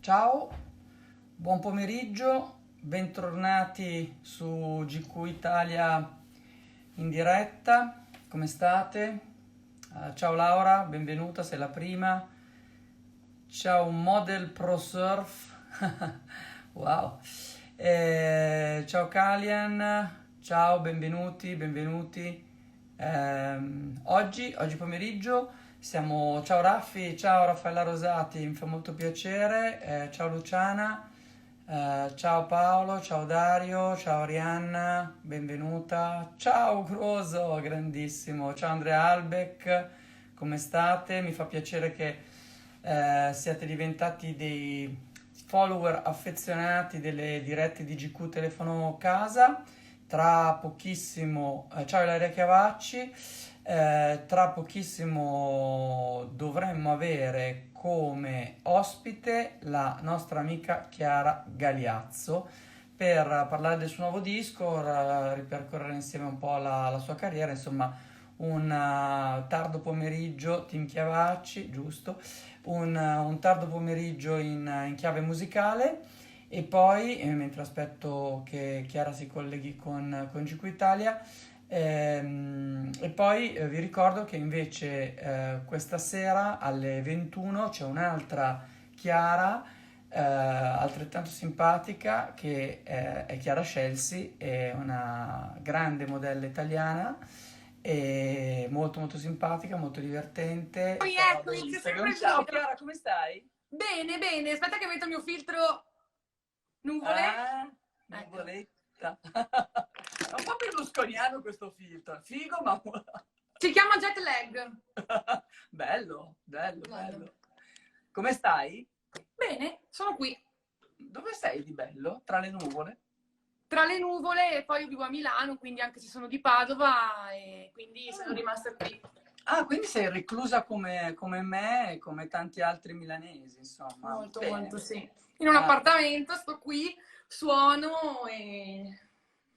Ciao, buon pomeriggio, bentornati su GQ Italia in diretta, come state? Ciao Laura, benvenuta, sei la prima. Ciao Model Pro Surf, wow. Ciao Kalian, ciao, benvenuti. Oggi pomeriggio ciao Raffi, ciao Raffaella Rosati, mi fa molto piacere. Ciao Luciana, ciao Paolo, ciao Dario, ciao Arianna, benvenuta. Ciao Croso, grandissimo. Ciao Andrea Albeck, come state? Mi fa piacere che siate diventati dei follower affezionati delle dirette di GQ Telefono Casa. Tra pochissimo, ciao Ilaria Chiavacci, tra pochissimo dovremmo avere come ospite la nostra amica Chiara Galiazzo per parlare del suo nuovo disco, ripercorrere insieme un po' la sua carriera, insomma un tardo pomeriggio, Team Chiavacci, giusto? Un tardo pomeriggio in chiave musicale e poi, mentre aspetto che Chiara si colleghi con GQ Italia, e poi vi ricordo che invece questa sera alle 21 c'è un'altra Chiara, altrettanto simpatica, che è Chiara Scelsi, è una grande modella italiana e molto molto simpatica, molto divertente. Poi Però eccomi, c'è Instagram. sempre Ciao vero. Chiara, come stai? Bene, bene, aspetta che metto il mio filtro nuvole. Ah, Ecco. nuvoletta. È un po' berlusconiano questo filtro, figo ma... Si chiama jet lag. Bello, bello, Bello. bello. Come stai? Bene, sono qui. Dove sei di bello? Tra le nuvole? Tra le nuvole e poi io vivo a Milano, quindi anche se sono di Padova e quindi sono Ah, rimasta qui. quindi sei reclusa come me e come tanti altri milanesi, insomma. Molto, Bene, molto, bene. sì. In un Ah, appartamento, sto qui, suono e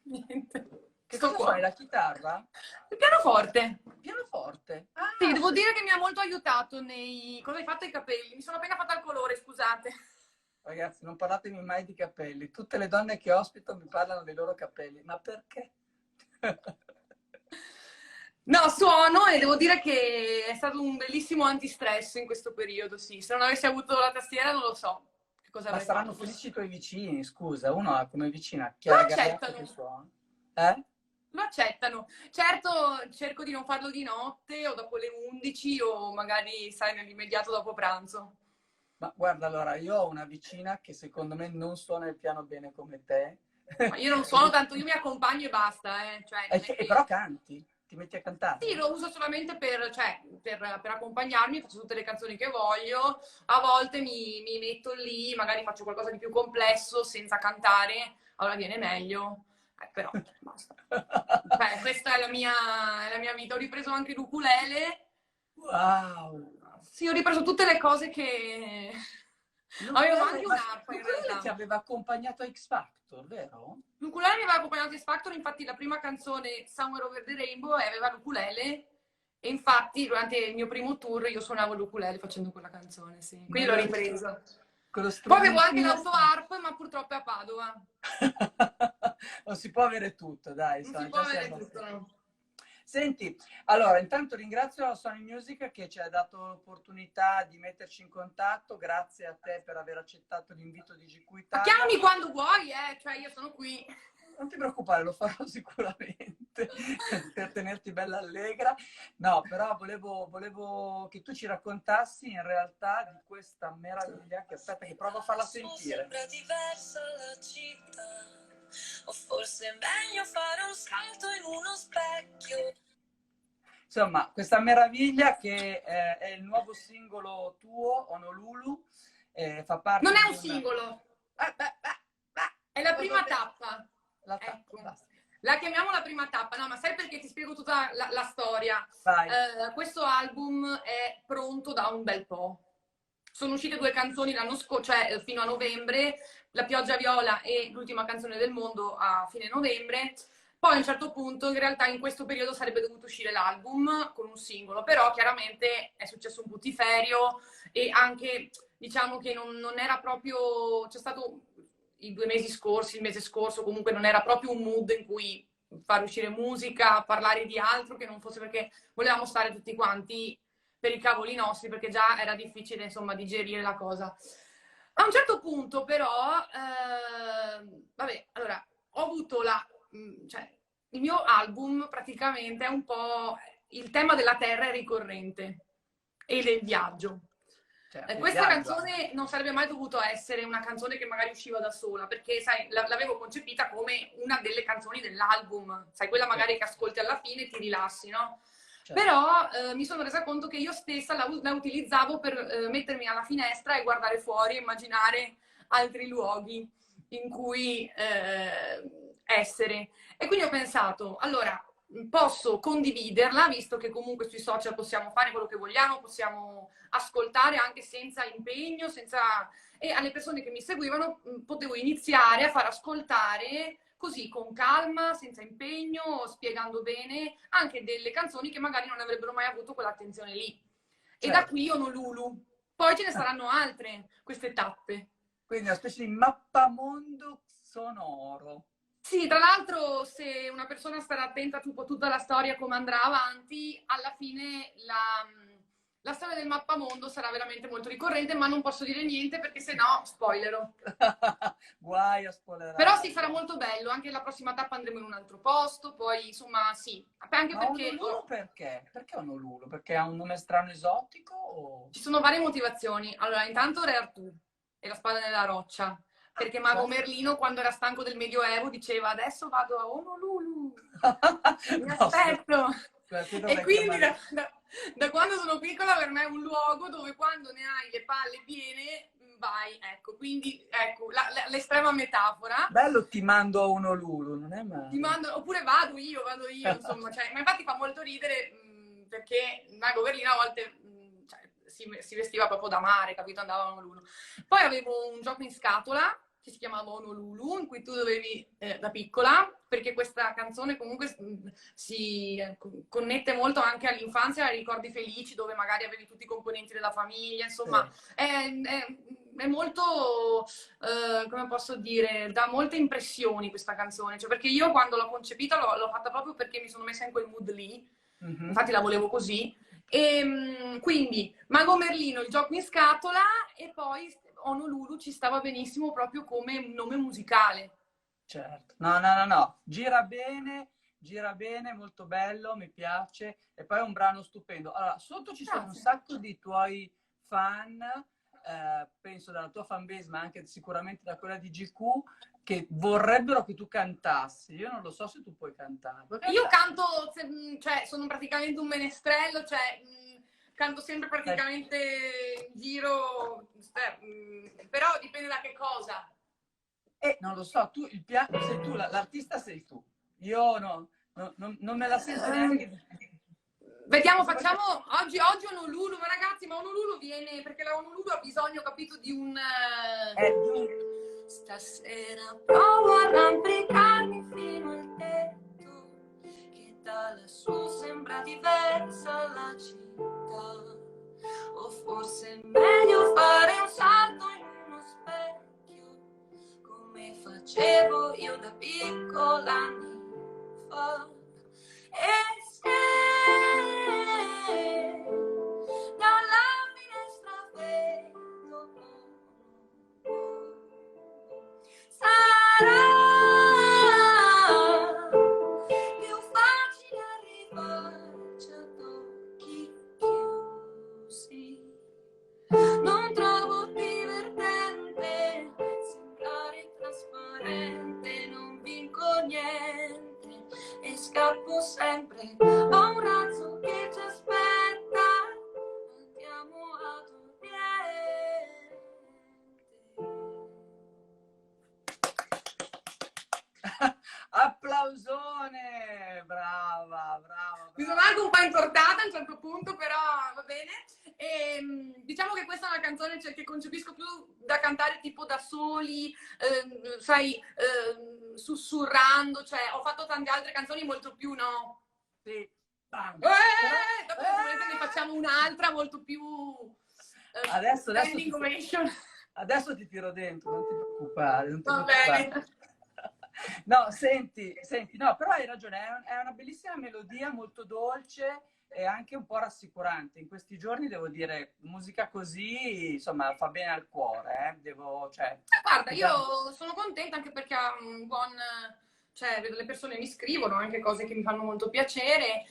niente. che Sto cosa suoni? qua. La chitarra? Il pianoforte. Pianoforte? Sì, Ah, devo dire che mi ha molto aiutato nei... Cosa hai fatto ai capelli? Mi sono appena fatta il colore, scusate. ragazzi, non parlatemi mai di capelli. Tutte le donne che ospito mi parlano dei loro capelli. Ma perché? No, suono e devo dire che è stato un bellissimo antistress in questo periodo, sì. Se non avessi avuto la tastiera non lo so che cosa Ma avrei saranno fatto. felici i tuoi vicini, scusa. Uno ha come vicina Lo Chiara Galeazzo che accettano, suona. Eh? lo accettano. Certo, cerco di non farlo di notte o dopo le 11 o magari, sai, nell'immediato dopo pranzo. Ma guarda, allora, io ho una vicina che secondo me non suona il piano bene come te. Ma io non suono tanto, io mi accompagno e basta, eh. Cioè, non è E però che... canti, ti metti a Sì, cantare. lo uso solamente per, cioè, per accompagnarmi, faccio tutte le canzoni che voglio, a volte mi metto lì, magari faccio qualcosa di più complesso senza cantare, allora viene meglio, però basta. Beh, questa è la mia vita, ho ripreso anche l'ukulele, Wow! sì, ho ripreso tutte le cose che... Avevo L'ukulele, anche ma un'arpa in l'ukulele ti realtà. aveva accompagnato a X Factor, vero? L'ukulele mi aveva accompagnato a X Factor, infatti la prima canzone, Somewhere Over the Rainbow, aveva l'ukulele e infatti durante il mio primo tour io suonavo l'ukulele facendo quella canzone, sì. Me Quindi l'ho lo ripresa. ricordo. Quello Poi avevo anche strumentino. l'auto harp, ma purtroppo è a Padova. Non si può avere tutto, dai, Non si insomma, può già avere siamo... tutto, no? Senti, allora, intanto ringrazio la Sony Music che ci ha dato l'opportunità di metterci in contatto, grazie a te per aver accettato l'invito di GQ Ma Italia. chiamami quando vuoi, cioè io sono qui. Non ti preoccupare, lo farò sicuramente per tenerti bella allegra. No, però volevo che tu ci raccontassi in realtà di questa meraviglia che aspetta che provo a farla sentire. Sembra diversa la città, o forse è meglio fare un salto in uno specchio. Insomma, questa meraviglia che è il nuovo singolo tuo, Honolulu, fa Non parte è di un un... singolo, è la che cosa prima devo... tappa. La tappa, Ecco. basta. La chiamiamo la prima tappa, no, ma sai perché ti spiego tutta la storia? Vai. Questo album è pronto da un bel po'. Sono uscite due canzoni l'anno scorso, cioè fino a novembre, La pioggia viola e L'ultima canzone del mondo a fine novembre. Poi a un certo punto, in realtà in questo periodo sarebbe dovuto uscire l'album con un singolo, però chiaramente è successo un putiferio e anche diciamo che non era proprio, c'è stato i 2 mesi scorsi, il mese scorso, comunque non era proprio un mood in cui far uscire musica, parlare di altro che non fosse, perché volevamo stare tutti quanti per i cavoli nostri, perché già era difficile, insomma, digerire la cosa. A un certo punto, però, vabbè, allora, ho avuto cioè, il mio album praticamente è un po', il tema della terra è ricorrente e del viaggio. Certo, il Questa viaggio canzone non sarebbe mai dovuto essere una canzone che magari usciva da sola, perché, sai, l'avevo concepita come una delle canzoni dell'album, sai, quella magari che ascolti alla fine e ti rilassi, no? certo. Però mi sono resa conto che io stessa la utilizzavo per mettermi alla finestra e guardare fuori e immaginare altri luoghi in cui essere. E quindi ho pensato, allora, posso condividerla, visto che comunque sui social possiamo fare quello che vogliamo, possiamo ascoltare anche senza impegno, senza... E alle persone che mi seguivano potevo iniziare a far ascoltare così, con calma, senza impegno, spiegando bene anche delle canzoni che magari non avrebbero mai avuto quell'attenzione lì. E da Certo. qui Honolulu. Poi ce ne saranno altre, queste tappe. Quindi una specie di mappamondo sonoro. Sì, tra l'altro, se una persona starà attenta a tutta la storia come andrà avanti, alla fine la storia del mappamondo sarà veramente molto ricorrente, ma non posso dire niente perché sennò spoilerò. Guai a spoilerare. Però sì, sarà molto bello, anche la prossima tappa andremo in un altro posto, poi insomma sì, anche Ma perché Honolulu perché? Perché Honolulu? Perché ha un nome strano esotico? O... ci sono varie motivazioni. Allora, intanto Re Artù e la spada nella roccia, perché Mago certo. Merlino quando era stanco del Medioevo diceva adesso vado a Honolulu, mi No, aspetto. qui E dovrei quindi chiamare... da quando sono piccola per me è un luogo dove quando ne hai le palle piene vai, ecco, quindi ecco, l'estrema metafora. Bello, ti mando a Honolulu, non è Ti male. mando, oppure vado io, insomma, cioè, ma infatti fa molto ridere perché Mago Merlino a volte cioè, si vestiva proprio da mare, capito? Andava a Honolulu. Poi avevo un gioco in scatola che si chiamava Honolulu, in cui tu dovevi, da piccola, perché questa canzone comunque si connette molto anche all'infanzia, ai ricordi felici, dove magari avevi tutti i componenti della famiglia, insomma, Sì. è molto, come posso dire, dà molte impressioni questa canzone, cioè perché io quando l'ho concepita l'ho fatta proprio perché mi sono messa in quel mood lì, infatti la volevo così, e quindi Mago Merlino, il gioco in scatola, e poi Honolulu ci stava benissimo proprio come nome musicale. Certo. No. Gira bene, molto bello, mi piace. E poi è un brano stupendo. Allora, sotto ci sono un Grazie. sacco di tuoi fan, penso dalla tua fanbase, ma anche sicuramente da quella di GQ, che vorrebbero che tu cantassi. Io non lo so se tu puoi cantare. Puoi Io cantare? canto, cioè sono praticamente un menestrello, cioè canto sempre praticamente in giro, però dipende da che cosa. Non lo so, tu, sei tu, l'artista sei tu. Io non me la sento neanche. Vediamo, facciamo oggi Honolulu, ma ragazzi, ma Honolulu viene perché la Honolulu ha bisogno, capito, di un... Stasera provo a arrampicarmi fino al tetto, che da lassù sembra diversa la città. O forse è meglio fare un salto in uno specchio, come facevo io da piccola anni fa. E se dalla finestra vedo sarà più facile arrivarci ad occhi chiusi. Non trovo divertente sembrare trasparente, non vinco niente e scappo sempre a un razzo che ci aspetta. Andiamo ad Oriente. Applausone! Brava. Mi sono anche un po' intortata a un certo punto, però va bene. E, diciamo che questa è una canzone che concepisco più da cantare tipo da soli, sai, sussurrando, cioè ho fatto tante altre canzoni molto più, no? Sì. Bam. Dopo sicuramente ne facciamo un'altra molto più Adesso standing ovation. adesso ti tiro dentro, non ti preoccupare, non ti Va preoccupare. bene. No, senti, no, però hai ragione, è una bellissima melodia, molto dolce e anche un po' rassicurante. In questi giorni devo dire, musica così, insomma, fa bene al cuore, Devo, cioè, Guarda, diciamo, io sono contenta anche perché ha un buon... Cioè, le persone mi scrivono anche cose che mi fanno molto piacere,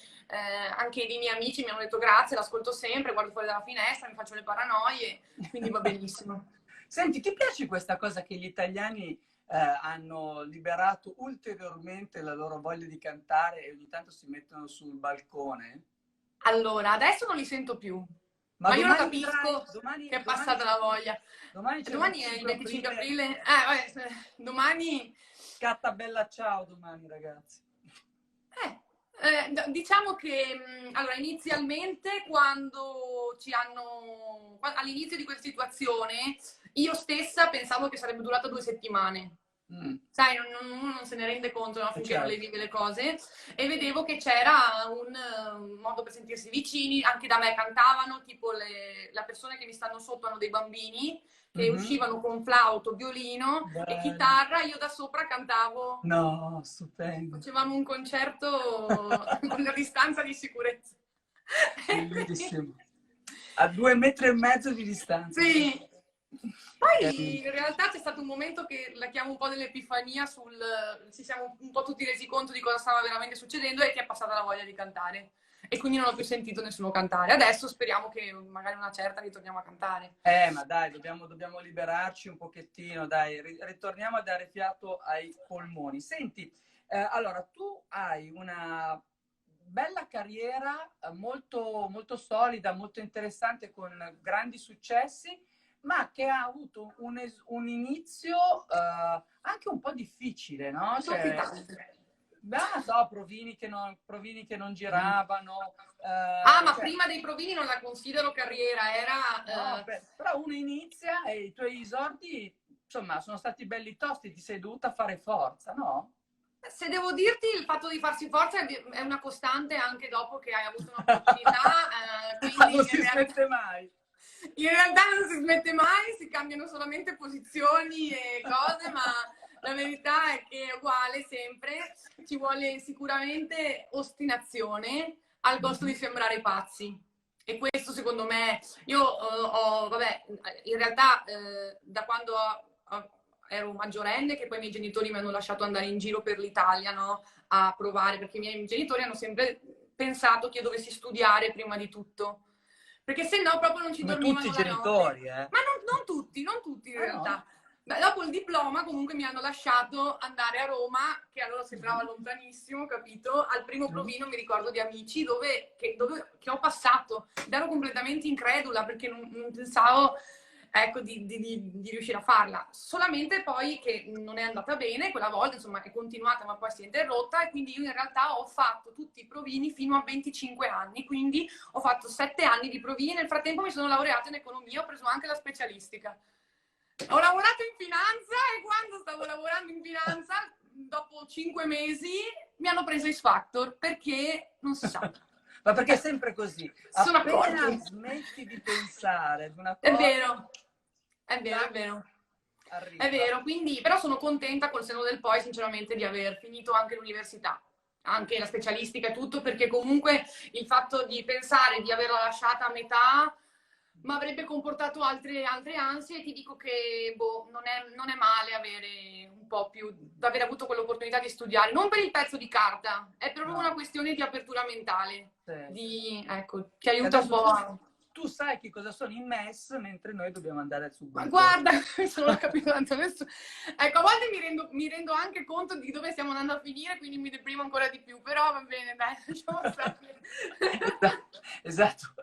anche i miei amici mi hanno detto grazie, l'ascolto sempre, guardo fuori dalla finestra, mi faccio le paranoie, quindi va benissimo. Senti, ti piace questa cosa che gli italiani hanno liberato ulteriormente la loro voglia di cantare e ogni tanto si mettono sul balcone? Allora, adesso non li sento più, Ma ma io lo domani vedrai, capisco che è domani passata la voglia. domani c'è il Domani è il 25 25 aprile. aprile, domani... Scatta bella ciao domani, ragazzi. Diciamo che allora, inizialmente quando all'inizio di questa situazione io stessa pensavo che sarebbe durata 2 settimane. Sai, uno non se ne rende conto, no, finché non le Certo. vive le cose, e vedevo che c'era un modo per sentirsi vicini, anche da me cantavano, tipo le persone che mi stanno sotto hanno dei bambini che uscivano con flauto, violino e Bello. chitarra, io da sopra cantavo. No, stupendo. Facevamo un concerto con la distanza di sicurezza. Bellissimo. A 2,5 metri di distanza. Sì. Poi in realtà c'è stato un momento che la chiamo un po' dell'epifania ci siamo un po' tutti resi conto di cosa stava veramente succedendo e ti è passata la voglia di cantare. E quindi non ho più sentito nessuno cantare. Adesso speriamo che magari una certa ritorniamo a cantare. Ma dai, dobbiamo liberarci un pochettino, dai, ritorniamo a dare fiato ai polmoni. Senti, allora, tu hai una bella carriera, molto, molto solida, molto interessante, con grandi successi, ma che ha avuto un inizio anche un po' difficile, no? Cioè, non so, provini che non giravano. Ma Cioè, prima dei provini non la considero carriera, no, era... però uno inizia e i tuoi esordi, insomma, sono stati belli tosti, ti sei dovuta fare forza, no? Se devo dirti, il fatto di farsi forza è una costante anche dopo che hai avuto un'opportunità, quindi Non si smette mai. in realtà non si smette mai, si cambiano solamente posizioni e cose, ma la verità è che è uguale sempre, ci vuole sicuramente ostinazione al costo di sembrare pazzi. E questo secondo me, io vabbè, in realtà da quando ero maggiorenne, che poi i miei genitori mi hanno lasciato andare in giro per l'Italia, no, a provare, perché i miei genitori hanno sempre pensato che io dovessi studiare prima di tutto, perché se no proprio non ci Come tutti dormivano i la genitori, notte. Ma non tutti in realtà. No? Beh, dopo il diploma comunque mi hanno lasciato andare a Roma, che allora sembrava lontanissimo, capito? Al primo provino mi ricordo di amici che ho passato ed ero completamente incredula perché non pensavo, ecco, di riuscire a farla. Solamente poi che non è andata bene quella volta, insomma è continuata ma poi si è interrotta e quindi io in realtà ho fatto tutti i provini fino a 25 anni, quindi ho fatto 7 anni di provini, nel frattempo mi sono laureata in economia, ho preso anche la specialistica. Ho lavorato in finanza e quando stavo lavorando in finanza, dopo 5 mesi, mi hanno preso X Factor perché non si sa. Ma perché è sempre così. Sono Appena accorti. smetti di pensare ad una È cosa... vero, è vero, è vero. Arriva. È vero, quindi però sono contenta col senno del poi, sinceramente, di aver finito anche l'università, anche la specialistica e tutto, perché comunque il fatto di pensare di averla lasciata a metà mi avrebbe comportato altre ansie e ti dico che boh, non è male avere un po' più, aver avuto quell'opportunità di studiare, non per il pezzo di carta, è proprio No. una questione di apertura mentale, Sì. ecco, ti aiuta un Adesso po' a... tu sai che cosa sono i MES, mentre noi dobbiamo andare sul Ma balcone. guarda, questo non l'ho capito tanto adesso. Ecco, a volte mi rendo anche conto di dove stiamo andando a finire, quindi mi deprimo ancora di più, però va bene, dai, lasciamo stare. Esatto.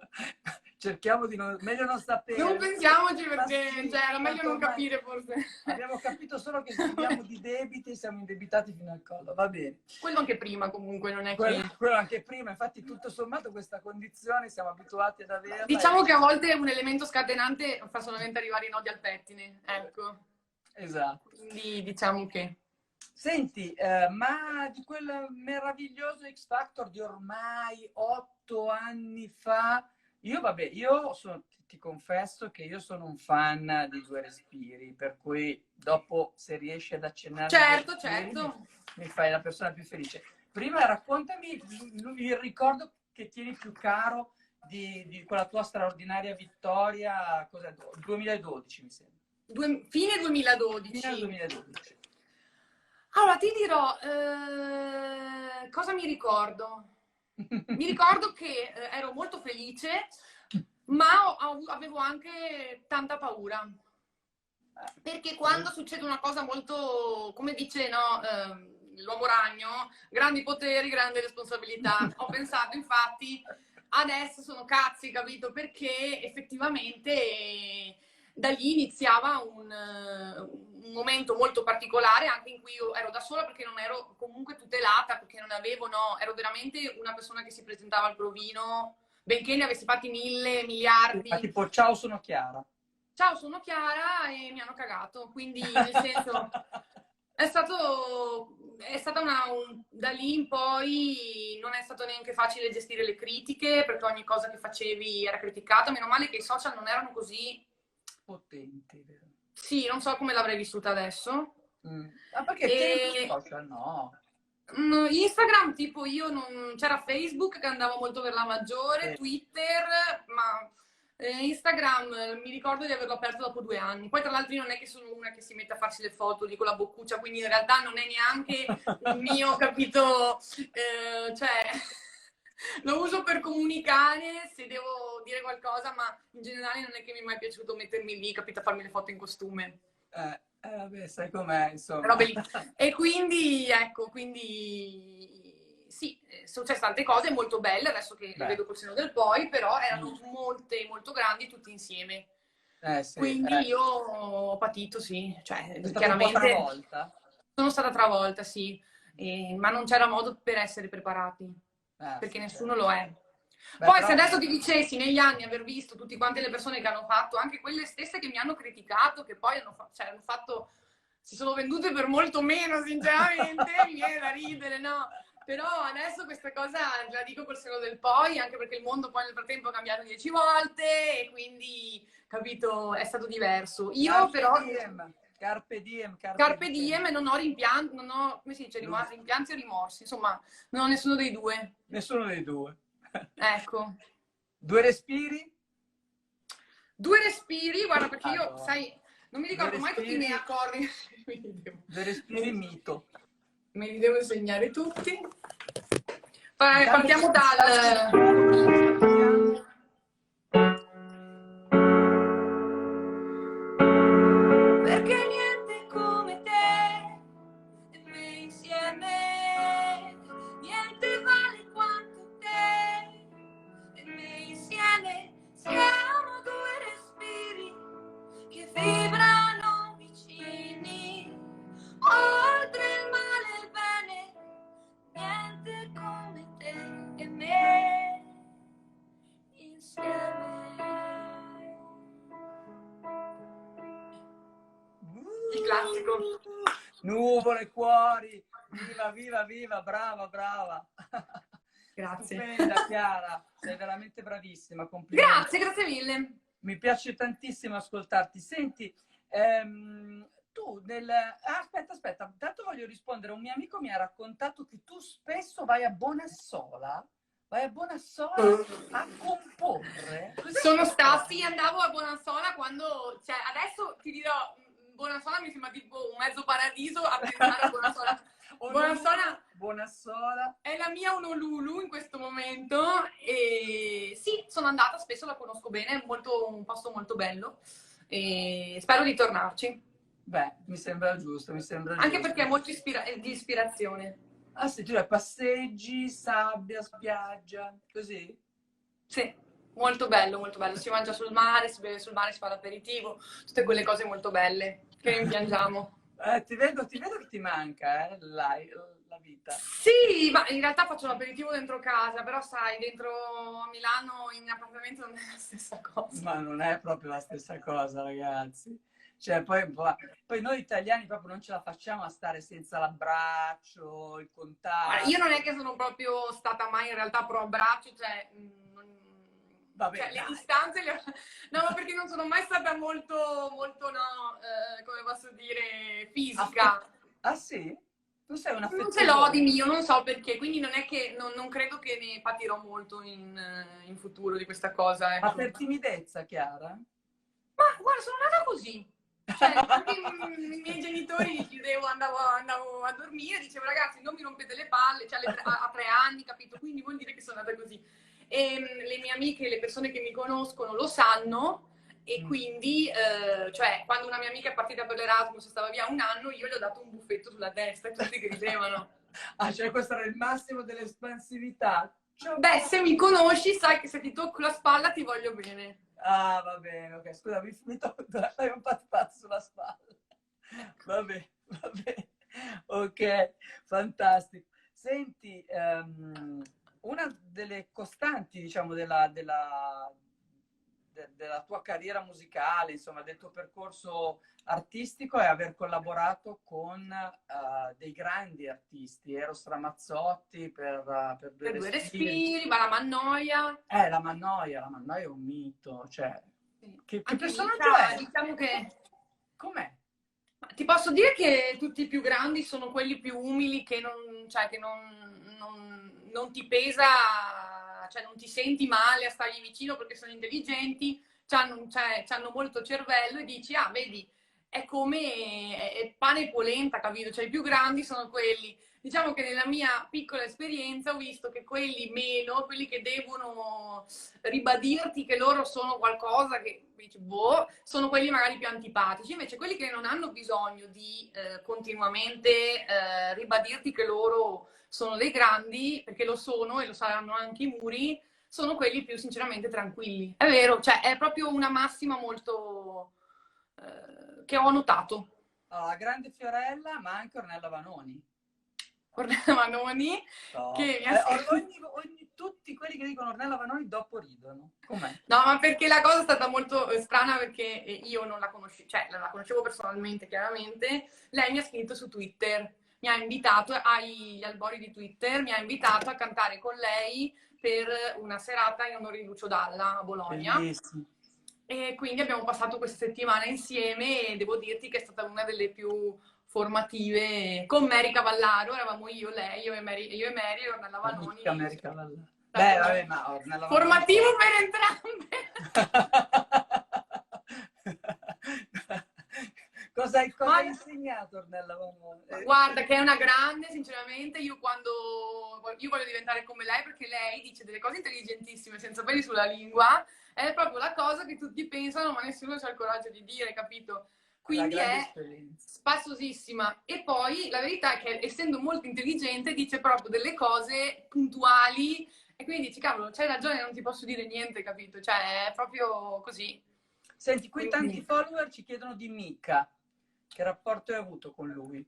Cerchiamo di meglio non sapere. Non pensiamoci Ma perché sì, cioè, era meglio tanto non ormai capire forse. abbiamo capito solo che viviamo di debiti e siamo indebitati fino al collo, va bene. Quello anche prima comunque, non è che... Quello anche prima, infatti tutto sommato questa condizione siamo abituati ad averla. Diciamo che a volte un elemento scatenante fa solamente arrivare i nodi al pettine, ecco. Esatto. Quindi diciamo che... Senti, ma di quel meraviglioso X Factor di ormai 8 anni fa, Ti confesso che io sono un fan di Due Respiri, per cui dopo se riesci ad accennarmi a Due Certo, Respiri certo. mi fai la persona più felice. Prima raccontami il ricordo che tieni più caro di quella tua straordinaria vittoria, cos'è? 2012 mi sembra. Fine Fine 2012. 2012. Allora, ti dirò, cosa mi ricordo? Mi ricordo che ero molto felice, ma avevo anche tanta paura. Perché quando succede una cosa molto, come dice, no, l'uomo ragno, grandi poteri, grandi responsabilità. Ho pensato, infatti, adesso sono cazzi, capito? Perché effettivamente da lì iniziava un momento molto particolare, anche in cui io ero da sola perché non ero comunque tutelata, perché non avevo, no, ero veramente una persona che si presentava al provino, benché ne avessi fatti mille, Ma miliardi. tipo, ciao, sono Chiara. Ciao, sono Chiara e mi hanno cagato, quindi nel senso è stata da lì in poi non è stato neanche facile gestire le critiche perché ogni cosa che facevi era criticata, meno male che i social non erano così, Potenti, vero? sì, non so come l'avrei vissuta adesso. Ah, perché te sui social no? Instagram, tipo io non... c'era Facebook che andava molto per la maggiore, Sì. Twitter, ma Instagram mi ricordo di averlo aperto dopo 2 anni. Poi tra l'altro io non è che sono una che si mette a farsi le foto lì con la boccuccia, quindi in realtà non è neanche un mio, capito, cioè lo uso per comunicare se devo dire qualcosa, ma in generale non è che mi è mai piaciuto mettermi lì, capito, a farmi le foto in costume. Vabbè, sai com'è, insomma. Robe lì. E quindi, ecco, sì, sono successe tante cose molto belle, adesso che le Beh. vedo col seno del poi, però erano molte, molto grandi tutte insieme. Sì, Quindi io ho patito, sì, cioè è stata un po' chiaramente travolta. sono stata travolta, sì, ma non c'era modo per essere preparati, perché Sì, nessuno certo. lo è. Beh, Poi però... se adesso ti dicessi negli anni aver visto tutte quante le persone che hanno fatto, anche quelle stesse che mi hanno criticato, che poi hanno fatto, si sono vendute per molto meno, sinceramente, mi viene da ridere, no? Però adesso questa cosa la dico col seno del poi, anche perché il mondo poi nel frattempo è cambiato 10 volte e quindi, capito, è stato diverso. Io Carpe però... diem, carpe diem, Carpe diem e non ho rimpianti, non ho, come si dice, Non- rimpianti o rimorsi, insomma, non ho nessuno dei due. Nessuno dei due. Ecco. Due respiri? 2 respiri, guarda, perché io, Madonna. sai, non mi Due ricordo mai tutti i miei respiri, accordi. due respiri mito. Me li devo insegnare tutti. Intanto Partiamo ci sta ascoltando. Perché niente come te e me insieme, niente vale quanto te e me insieme, siamo due respiri che vibrano vicini, oltre il male e il bene, niente come te e me insieme. Il classico. Nuvole, cuori, viva, viva, viva, brava, brava. Grazie. Stupenda, Chiara, sei veramente bravissima, complimenti. Grazie mille. Mi piace tantissimo ascoltarti. Senti, tu aspetta, intanto voglio rispondere. Un mio amico mi ha raccontato che tu spesso vai a Bonassola a comporre. Sì, andavo a Bonassola quando, cioè, adesso ti dirò, Bonassola mi sembra tipo un mezzo paradiso a pensare a Bonassola. Bonassola è la mia Honolulu in questo momento e sì, sono andata, spesso la conosco bene, è un posto molto bello e spero di tornarci. Beh, mi sembra giusto, Anche perché è molto di ispirazione. Ah sì, tu passeggi, sabbia, spiaggia, così? Sì, molto bello, molto bello. Si mangia sul mare, si beve sul mare, si fa l'aperitivo, tutte quelle cose molto belle che rimpiangiamo. Ti vedo che ti manca la vita. Sì, ma in realtà faccio l'aperitivo dentro casa, però sai, dentro a Milano in appartamento non è la stessa cosa. Ma non è proprio la stessa cosa, ragazzi. Cioè, poi noi italiani proprio non ce la facciamo a stare senza l'abbraccio, il contatto. Io non è che sono proprio stata mai in realtà pro abbraccio, cioè Vabbè, Cioè, le dai. distanze no, ma perché non sono mai stata molto, molto, no, come posso dire, fisica. Ah sì? Tu sei un Non ce l'ho di affettuoso. mio, non so perché, quindi non è che non credo che ne patirò molto in futuro di questa cosa, Ma ecco. per timidezza, Chiara? Ma guarda, sono nata così. Cioè, anche i miei genitori chiudevo, andavo a dormire, dicevo ragazzi non mi rompete le palle, cioè a 3 anni, capito? Quindi vuol dire che sono nata così. E le mie amiche, le persone che mi conoscono lo sanno e quindi, cioè, quando una mia amica è partita per l'Erasmus e stava via un anno, io le ho dato un buffetto sulla testa e tutti che ridevano. Ah, cioè questo era il massimo dell'espansività. Beh, se mi conosci sai che se ti tocco la spalla ti voglio bene. Ah, va bene, ok. Scusa, mi fai un pat sulla spalla. Va bene, va bene. Ok, fantastico. Senti, una delle costanti, diciamo, della tua carriera musicale, insomma, del tuo percorso artistico è aver collaborato con dei grandi artisti, Eros Ramazzotti per Due Per due Respiri. respiri, Balamannoia. La Mannoia è un mito, cioè, Sì. che Anche personaggio Mika, è? diciamo che Com'è? ti posso dire che tutti i più grandi sono quelli più umili che non, cioè, che non ti pesa, cioè non ti senti male a stargli vicino perché sono intelligenti, c'hanno molto cervello e dici, ah, vedi, è come è pane e polenta, capito? Cioè i più grandi sono quelli. Diciamo che nella mia piccola esperienza ho visto che quelli meno, quelli che devono ribadirti che loro sono qualcosa che dici, boh, sono quelli magari più antipatici, invece quelli che non hanno bisogno di continuamente ribadirti che loro sono dei grandi, perché lo sono e lo saranno anche i muri, sono quelli più sinceramente tranquilli. È vero, cioè è proprio una massima molto che ho notato. Allora, grande Fiorella, ma anche Ornella Vanoni. Ornella Vanoni, Top. che mi ha scritto... Tutti quelli che dicono Ornella Vanoni dopo ridono. Com'è? No, ma perché la cosa è stata molto strana perché io non la conoscevo, cioè la conoscevo personalmente, chiaramente. Lei mi ha scritto su Twitter, mi ha invitato agli albori di Twitter, mi ha invitato a cantare con lei per una serata in onore di Lucio Dalla a Bologna. Bellissimo. E quindi abbiamo passato questa settimana insieme e devo dirti che è stata una delle più formative con Mary Cavallaro, eravamo io, lei, io e Mary e Ornella Vanoni. Amica America Vallà. Stato Beh, vabbè, ma Ornella Vanoni... formativo per entrambe. Cosa hai Ma insegnato Ornella Vanoni? guarda, che è una grande, sinceramente, io voglio diventare come lei perché lei dice delle cose intelligentissime senza peli sulla lingua, è proprio la cosa che tutti pensano ma nessuno ha il coraggio di dire, capito? Quindi è spassosissima. E poi la verità è che essendo molto intelligente dice proprio delle cose puntuali e quindi dici, cavolo, c'hai ragione, non ti posso dire niente, capito? Cioè, è proprio così. Senti, qui tanti Quindi, follower ci chiedono di Mika. Che rapporto hai avuto con lui?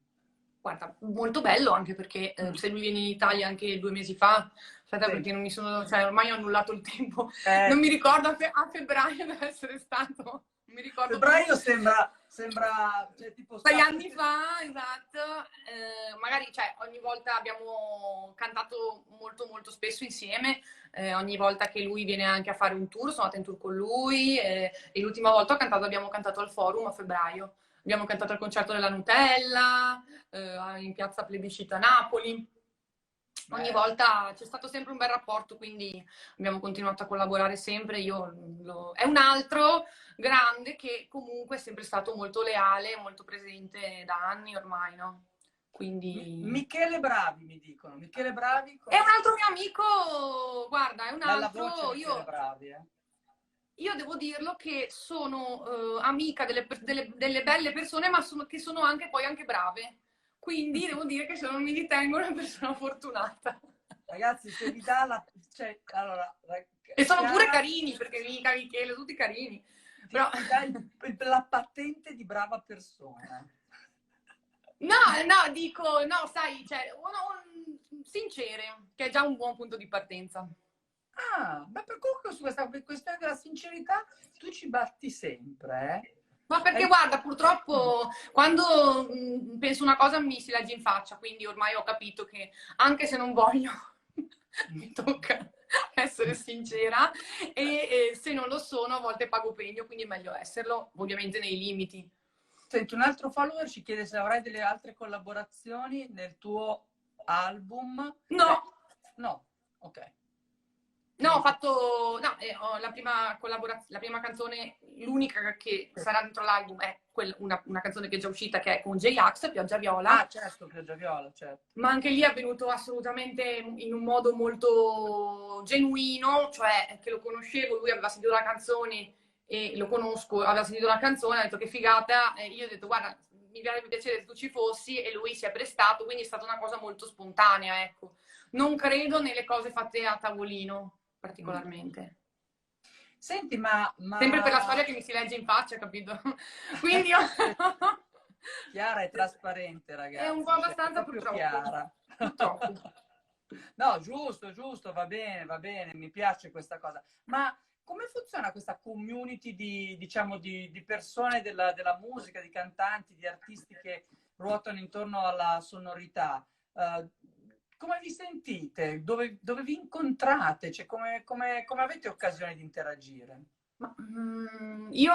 guarda, molto bello anche perché se lui viene in Italia anche 2 mesi fa, aspetta Sì. perché non mi sono, cioè ormai ho annullato il tempo, non mi ricordo, a febbraio deve essere stato, non mi ricordo. Febbraio sembra cioè, tipo 6 anni fa, esatto, magari cioè, ogni volta abbiamo cantato molto molto spesso insieme, ogni volta che lui viene anche a fare un tour, sono andata in tour con lui e l'ultima volta abbiamo cantato al Forum a febbraio, abbiamo cantato al concerto della Nutella, in piazza Plebiscito a Napoli. Ogni volta c'è stato sempre un bel rapporto, quindi abbiamo continuato a collaborare sempre. È un altro grande che comunque è sempre stato molto leale, molto presente da anni ormai, no? Quindi... Michele Bravi mi dicono. Michele Bravi è un altro mio amico, guarda, è un bella altro... voce Michele Bravi, Io devo dirlo che sono amica delle belle persone, ma che sono anche poi anche brave. Quindi devo dire che se non mi ritengo una persona fortunata. Ragazzi, se vi dà la... Cioè, allora, E sono pure carini, perché mica Michele, tutti carini. Però... ti dà la patente di brava persona. No, dico, no, sai, cioè, sincere, che è già un buon punto di partenza. Ah, ma per comunque su questa questione della sincerità tu ci batti sempre, eh? Ma perché guarda, purtroppo quando penso una cosa mi si legge in faccia, quindi ormai ho capito che anche se non voglio, mi tocca. essere sincera, e se non lo sono a volte pago pegno, quindi è meglio esserlo, ovviamente nei limiti. Senti, un altro follower ci chiede se avrai delle altre collaborazioni nel tuo album. Beh, No, no, ok. no, ho Quindi fatto, no, ho la prima collaborazione, la prima canzone, l'unica che sarà dentro l'album è una canzone che è già uscita, che è con J-Ax, Pioggia Viola. ah, certo, Pioggia Viola, certo. Ma anche lì è avvenuto assolutamente in un modo molto genuino, cioè che lo conoscevo, lui aveva sentito la canzone e lo conosco, aveva sentito la canzone, ha detto che figata, e io ho detto guarda, mi farebbe piacere se tu ci fossi, e lui si è prestato, quindi è stata una cosa molto spontanea, ecco. Non credo nelle cose fatte a tavolino, Mm. particolarmente. Senti, Sempre per la storia che mi si legge in faccia, capito? Quindi io... Chiara e trasparente, È un ragazzi, po' cioè, è abbastanza, proprio purtroppo. chiara. Purtroppo. No, giusto, giusto, va bene, mi piace questa cosa. Ma come funziona questa community di, diciamo, di persone della musica, di cantanti, di artisti che ruotano intorno alla sonorità? Eh, come vi sentite? Dove vi incontrate? Cioè, come avete occasione di interagire? Ma, io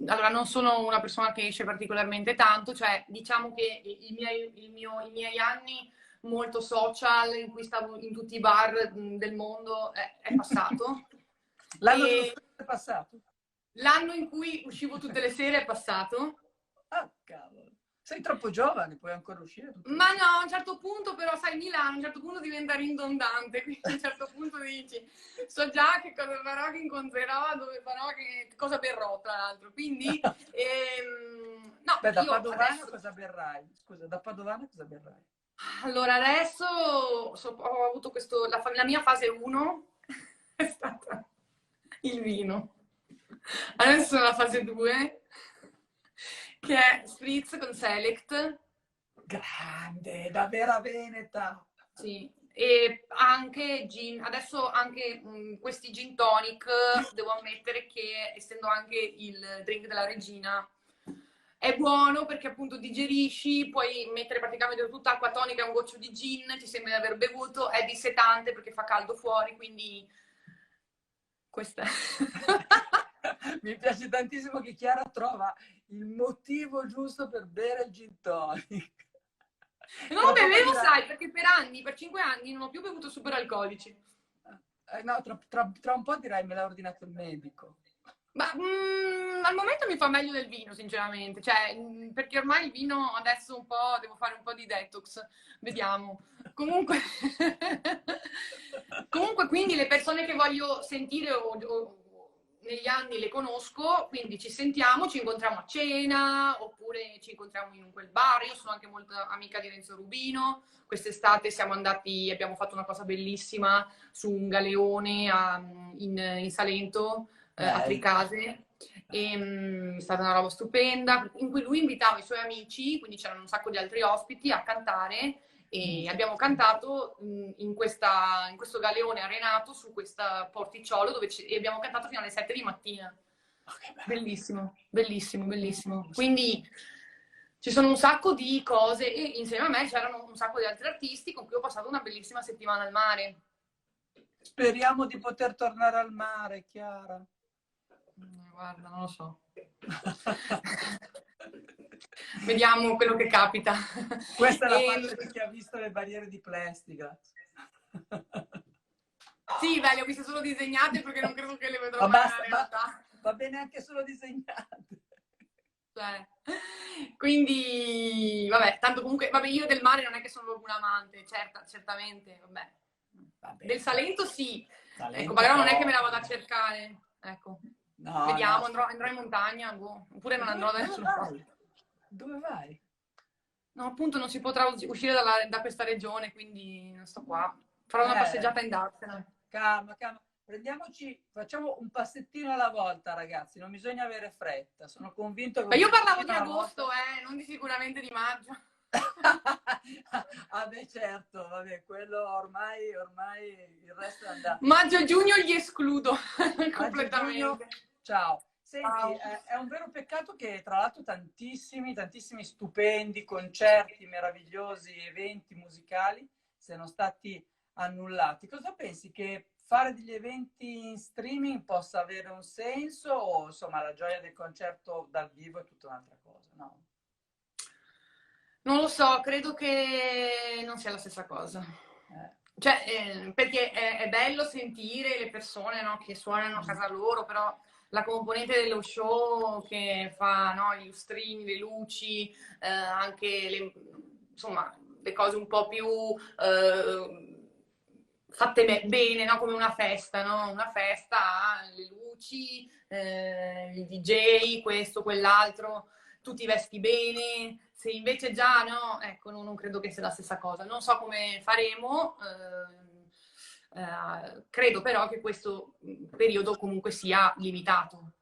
allora non sono una persona che esce particolarmente tanto, cioè diciamo che i miei anni molto social, in cui stavo in tutti i bar del mondo, è passato. L'anno dello E sport è passato? l'anno in cui uscivo tutte le sere è passato. Ah, cavolo. Sei troppo giovane, puoi ancora uscire tutte le Ma sere. no, a un certo punto però, sai, Milano a un certo punto diventa ridondante, quindi a un certo punto dici, so già che cosa farò, che incontrerò, dove farò, che cosa berrò, tra l'altro. Quindi, no, Beh, da io padovana adesso, cosa berrai? Scusa, da padovana cosa berrai? allora adesso ho avuto questo, la mia fase 1 è stata il vino. Adesso sono alla fase 2, che è Spritz con Select. Grande, da vera veneta. Sì, e anche gin, adesso anche questi gin tonic, devo ammettere che essendo anche il drink della regina, è buono perché appunto digerisci, puoi mettere praticamente tutta acqua tonica e un goccio di gin, ti sembra di aver bevuto, è dissetante perché fa caldo fuori, quindi questa è... Mi piace tantissimo che Chiara trova il motivo giusto per bere il gin tonic. Non lo Tra poco bevevo, dirà, sai, perché per anni, per 5 anni, non ho più bevuto superalcolici. no, tra un po' dirai me l'ha ordinato il medico. Ma al momento mi fa meglio del vino, sinceramente. Cioè, perché ormai il vino adesso un po' devo fare un po' di detox. Vediamo. Comunque, comunque quindi le persone che voglio sentire negli anni le conosco, quindi ci sentiamo, ci incontriamo a cena, oppure ci incontriamo in un quel bar. Io sono anche molto amica di Renzo Rubino. Quest'estate siamo andati, abbiamo fatto una cosa bellissima su un galeone in Salento, a Bello. Tricase, e è stata una roba stupenda in cui lui invitava i suoi amici, quindi c'erano un sacco di altri ospiti a cantare, e abbiamo cantato in questo galeone arenato su questa porticciolo e abbiamo cantato fino alle 7 di mattina. Oh, che bello. Bellissimo, bellissimo, bellissimo. Quindi ci sono un sacco di cose, e insieme a me c'erano un sacco di altri artisti con cui ho passato una bellissima settimana al mare. Speriamo di poter tornare al mare, Chiara. Guarda, non lo so. Vediamo quello che capita. Questa è la E, faccia di chi ha visto le barriere di plestiglass. sì, beh, le ho viste solo disegnate perché non credo che le vedrò Ma mai nella basta, realtà. va bene anche solo disegnate. Cioè, quindi, vabbè, tanto comunque, vabbè, io del mare non è che sono proprio un amante, certamente, vabbè. Vabbè, Del Salento sì, ecco, talento magari non è che me la vado a proprio. cercare, ecco. No, no. Vediamo, andrò in montagna, boh. Oppure E non dove, andrò da dove nessuna parte. vai? Dove vai? No, appunto non si potrà uscire da questa regione, quindi non sto qua. Farò una Eh, passeggiata in Darsena. calma, calma. Facciamo un passettino alla volta, ragazzi. Non bisogna avere fretta. Sono convinto che Ma un io parlavo passettino di alla volta. agosto, non di sicuramente di maggio. Ah, beh, certo, vabbè, quello ormai il resto è andato. Maggio e giugno li escludo Maggio e giugno, completamente. ciao. Senti, Ciao. è un vero peccato che tra l'altro tantissimi stupendi, concerti meravigliosi, eventi musicali siano stati annullati. Cosa pensi che fare degli eventi in streaming possa avere un senso o insomma la gioia del concerto dal vivo è tutta un'altra cosa, no? Non lo so, credo che non sia la stessa cosa. Eh, Cioè, perché è bello sentire le persone, no, che suonano a casa loro, però la componente dello show che fa, no, gli lustrini, le luci, anche insomma, le cose un po' più fatte bene, no? Come una festa, no? Una festa ha le luci, il DJ, questo, quell'altro, tu ti vesti bene. Se invece già no, ecco, non credo che sia la stessa cosa. Non so come faremo, credo però che questo periodo comunque sia limitato.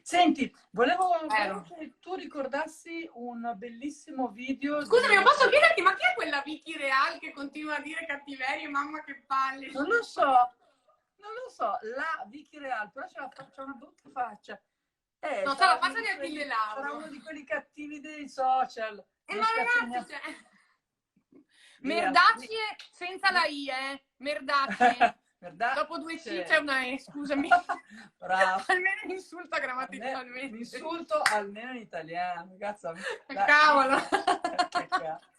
Senti, volevo Vero. che tu ricordassi un bellissimo video Scusami, di... ma posso chiederti, ma chi è quella Vicky Real che continua a dire cattiverie, mamma che palle? Non lo so, non lo so, la Vicky Real, però c'ha una brutta faccia. No, c'ha Sarà la faccia di quelli, Achille sarà Lauro. uno di quelli cattivi dei social. Ma ragazzi, cioè... Via. Merdacie senza la I, Merdacie. Verdad? Dopo due C Sì. c'è una E, scusami. Bravo. Almeno mi insulta grammaticalmente. Mi insulto almeno in italiano, cazzo. Dai, Cavolo. che cazzo.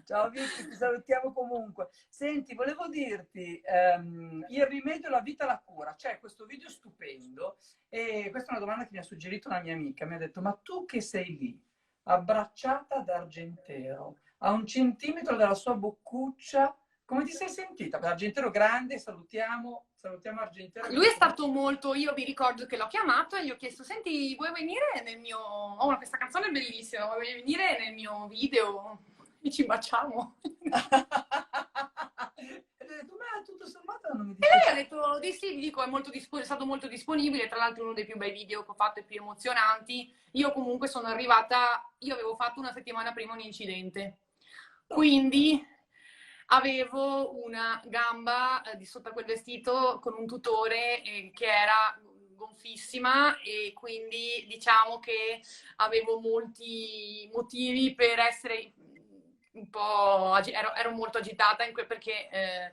Ciao Vicky, ti salutiamo comunque. Senti, volevo dirti, il rimedio, la vita, la cura. C'è questo video stupendo e questa è una domanda che mi ha suggerito una mia amica. Mi ha detto, ma tu che sei lì, abbracciata da Argentero, a 1 centimetro dalla sua boccuccia, come ti sei sentita? Per Argentero grande, salutiamo Argentero. Lui è stato molto, io vi ricordo che l'ho chiamato e gli ho chiesto, senti, vuoi venire nel mio... Oh, questa canzone è bellissima, vuoi venire nel mio video? E ci baciamo. Ma tutto sommato non mi E dice... lei ha detto di sì, vi dico, è stato molto disponibile, tra l'altro uno dei più bei video che ho fatto e più emozionanti. Io comunque sono arrivata, io avevo fatto una settimana prima un incidente, quindi avevo una gamba di sotto a quel vestito con un tutore che era gonfissima e quindi diciamo che avevo molti motivi per essere un po' ero molto agitata perché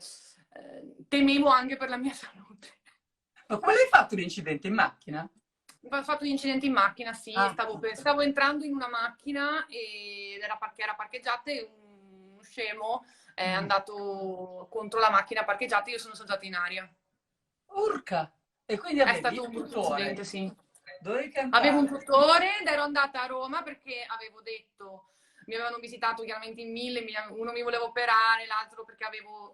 temevo anche per la mia salute. Ma come hai fatto l'incidente? In macchina? Ho fatto un incidente in macchina, sì, Ah. stavo entrando in una macchina ed era parcheggiata e uno scemo è andato contro la macchina parcheggiata e io sono saltata in aria. Urca! E quindi È avevi stato il un brutto tutore. incidente, sì. Dovevi cantare. Avevo un tutore ed ero andata a Roma perché avevo detto, mi avevano visitato chiaramente in 1000, uno mi voleva operare, l'altro perché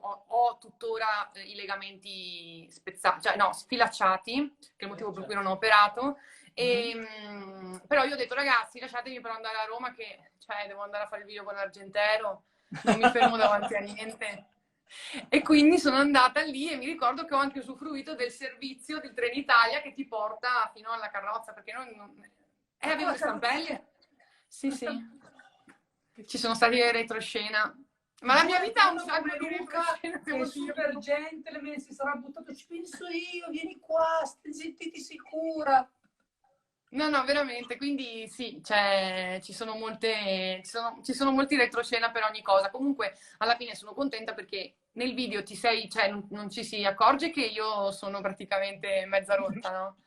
ho tuttora i legamenti spezzati, cioè no, sfilacciati, che è il motivo per cui non ho operato. Però io ho detto, ragazzi, lasciatemi per andare a Roma che cioè, devo andare a fare il video con Argentero, non mi fermo davanti a niente. E quindi sono andata lì e mi ricordo che ho anche usufruito del servizio del Trenitalia che ti porta fino alla carrozza, perché avevo le stampelle. Sì, sì. Ci sono stati le retroscena. Ma la mia vita ha un sacco di retroscena. È super gentleman, si sarà buttato, ci penso io, vieni qua, sentiti sicura. No, veramente, quindi sì, ci sono molti retroscena per ogni cosa. Comunque, alla fine sono contenta perché nel video cioè, non ci si accorge che io sono praticamente mezza rotta, no?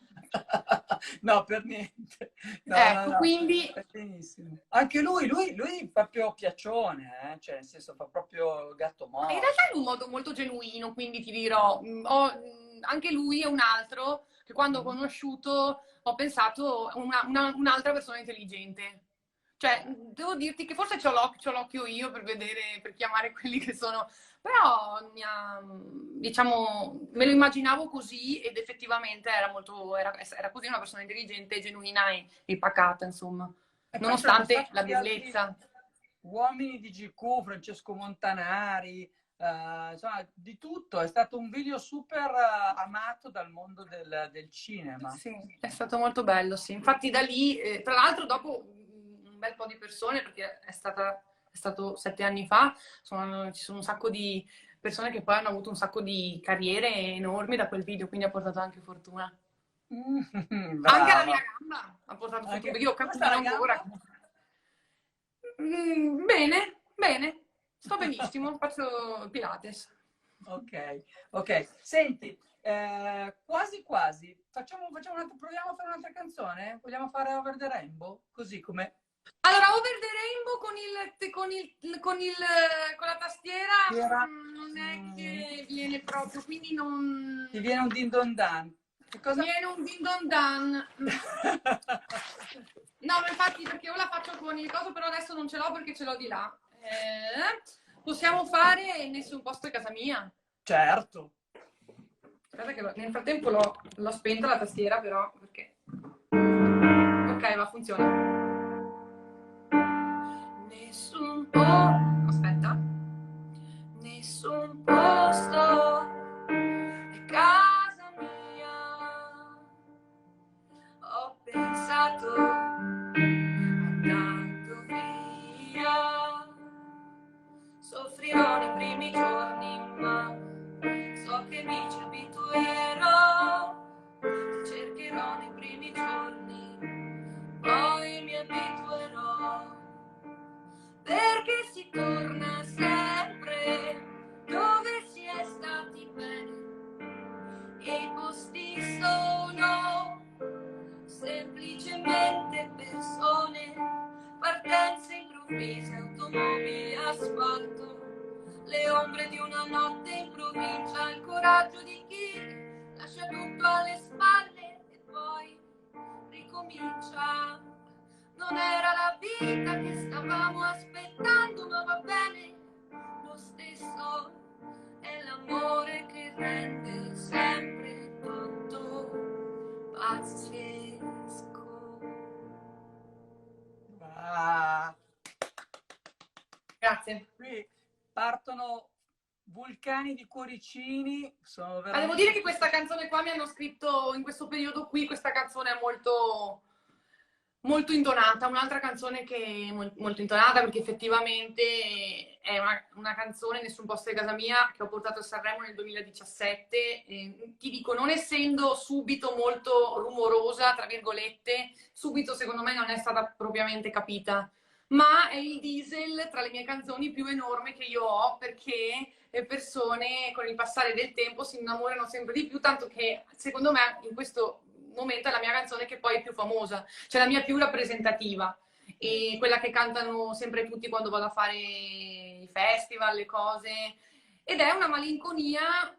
No, per niente. No, Ecco, no. quindi... Benissimo. Anche lui proprio piaccione, cioè nel senso fa proprio gatto morto. In realtà in un modo molto genuino, quindi ti dirò, anche lui è un altro che quando ho conosciuto ho pensato un'altra persona intelligente. Cioè, devo dirti che forse c'ho l'occhio io per vedere, per chiamare quelli che sono, però diciamo, me lo immaginavo così ed effettivamente era così una persona intelligente, genuina e pacata, insomma, E poi nonostante c'erano la stati altri bellezza. uomini di GQ, Francesco Montanari, insomma, di tutto. È stato un video super amato dal mondo del cinema. Sì, è stato molto bello, sì. Infatti da lì, tra l'altro dopo un bel po' di persone, perché è stato 7 anni fa, ci sono un sacco di persone che poi hanno avuto un sacco di carriere enormi da quel video, quindi ha portato anche fortuna. Anche la mia gamba ha portato fortuna, io cammino ancora. Bene, sto benissimo, faccio Pilates. Ok. Senti, Quasi quasi. Proviamo a fare un'altra canzone? Vogliamo fare Over the Rainbow? Così come... Allora, Over the Rainbow con la tastiera Era... non è che viene proprio, quindi non... Ti viene un din don dan. Che cosa... Viene un din don dan. No, ma infatti perché io la faccio con il coso, però adesso non ce l'ho perché ce l'ho di là. Possiamo fare Nessun posto è casa mia. Certo. Aspetta che nel frattempo l'ho spenta la tastiera, però perché... Ok, va, funziona. Nessun posto, Aspetta. nessun posto è casa mia. Ho pensato andando via. Soffrirò nei primi giorni, ma so che mi ci abituerò. Ti cercherò nei primi giorni, poi mi abituerò. Perché si torna sempre dove si è stati bene. E i posti sono semplicemente persone, partenze improvvise, automobili, asfalto, le ombre di una notte in provincia, il coraggio di chi lascia tutto alle spalle e poi ricomincia. Non era la vita che stavamo aspettando, ma va bene lo stesso, è l'amore che rende sempre tutto pazzesco. Ah, Grazie. qui partono vulcani di cuoricini. Sono Ma devo veramente... dire che questa canzone qua mi hanno scritto in questo periodo qui, questa canzone è molto, molto intonata, un'altra canzone che è molto intonata perché effettivamente è una canzone, Nessun posto è casa mia, che ho portato a Sanremo nel 2017. Ti dico, non essendo subito molto rumorosa, tra virgolette, subito secondo me non è stata propriamente capita, ma è il diesel tra le mie canzoni più enorme che io ho, perché le persone con il passare del tempo si innamorano sempre di più, tanto che secondo me in questo momento è la mia canzone che poi è più famosa, cioè la mia più rappresentativa e quella che cantano sempre tutti quando vado a fare i festival, le cose, ed è una malinconia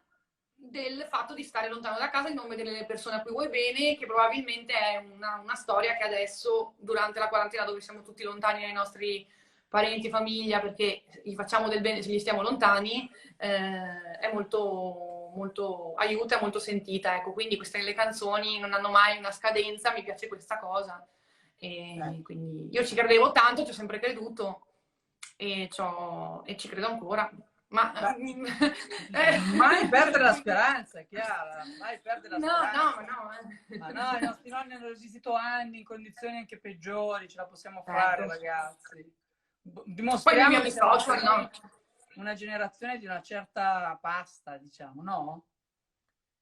del fatto di stare lontano da casa in nome delle persone a cui vuoi bene, che probabilmente è una storia che adesso, durante la quarantena, dove siamo tutti lontani dai nostri parenti, famiglia, perché gli facciamo del bene se gli stiamo lontani, è molto, molto aiuta, è molto sentita. Ecco, quindi queste le canzoni non hanno mai una scadenza, mi piace questa cosa. E quindi io ci credevo tanto, ci ho sempre creduto e ci credo ancora. Ma mai perdere la speranza, è chiaro, mai perdere la speranza. no. Ma no, i nostri nonni hanno resistito anni in condizioni anche peggiori, ce la possiamo fare, ragazzi. Dimostriamo Poi che i siamo social, no? una generazione di una certa pasta, diciamo, no?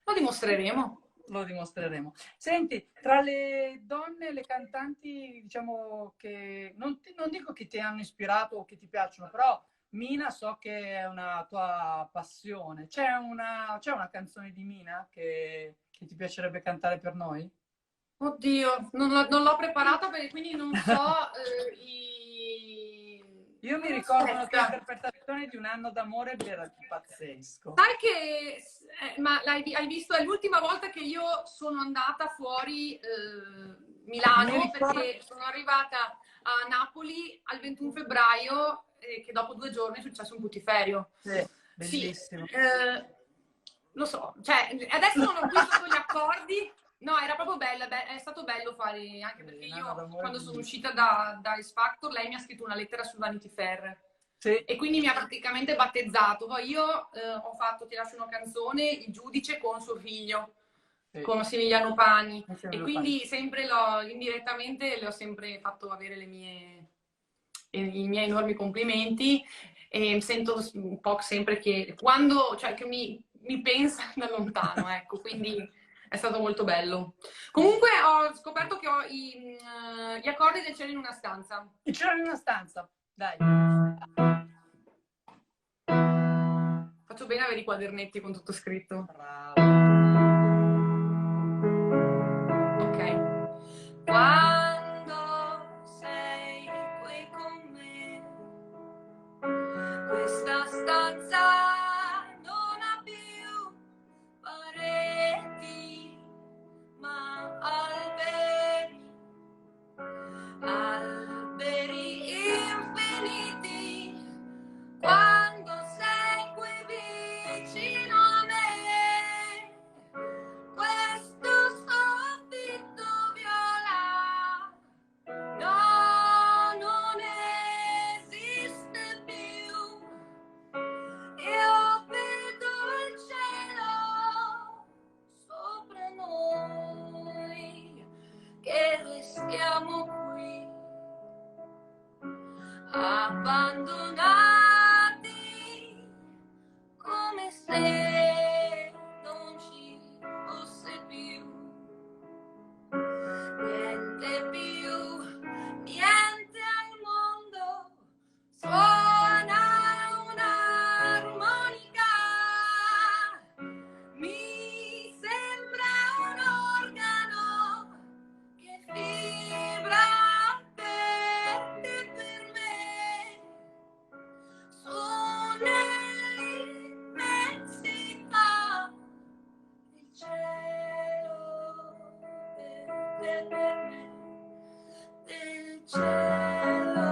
Lo dimostreremo. Lo dimostreremo. Senti, tra le donne, le cantanti, diciamo che non dico che ti hanno ispirato o che ti piacciono, però Mina so che è una tua passione. C'è una canzone di Mina che ti piacerebbe cantare per noi? Oddio, non l'ho preparata perché quindi non so Io mi ricordo una tua Aspetta. interpretazione di Un anno d'amore era pazzesco. Sai che, ma hai visto, è l'ultima volta che io sono andata fuori Milano, perché sono arrivata a Napoli al 21 febbraio, che dopo 2 giorni è successo un putiferio. Sì, bellissimo. Sì, lo so, cioè adesso non ho qui sotto gli accordi. No, era proprio bella, è stato bello fare, anche perché io quando sono uscita da X Factor lei mi ha scritto una lettera su Vanity Fair. Sì. E quindi mi ha praticamente battezzato. Poi io ho fatto Ti lascio una canzone, Il giudice con suo figlio, Sì. con Massimiliano Pani. E quindi sempre indirettamente le ho sempre fatto avere i miei enormi complimenti. E sento un po' sempre che quando, cioè che mi pensa da lontano, ecco, quindi è stato molto bello. Comunque ho scoperto che ho gli accordi del cielo in una stanza. Il cielo in una stanza, dai. Faccio bene avere i quadernetti con tutto scritto. Bravo. abbandonati, come se non ci fosse più niente al mondo. Suona un'armonica, mi sembra un organo che vibra per te e per me, su nell'immensità del cielo per me, del cielo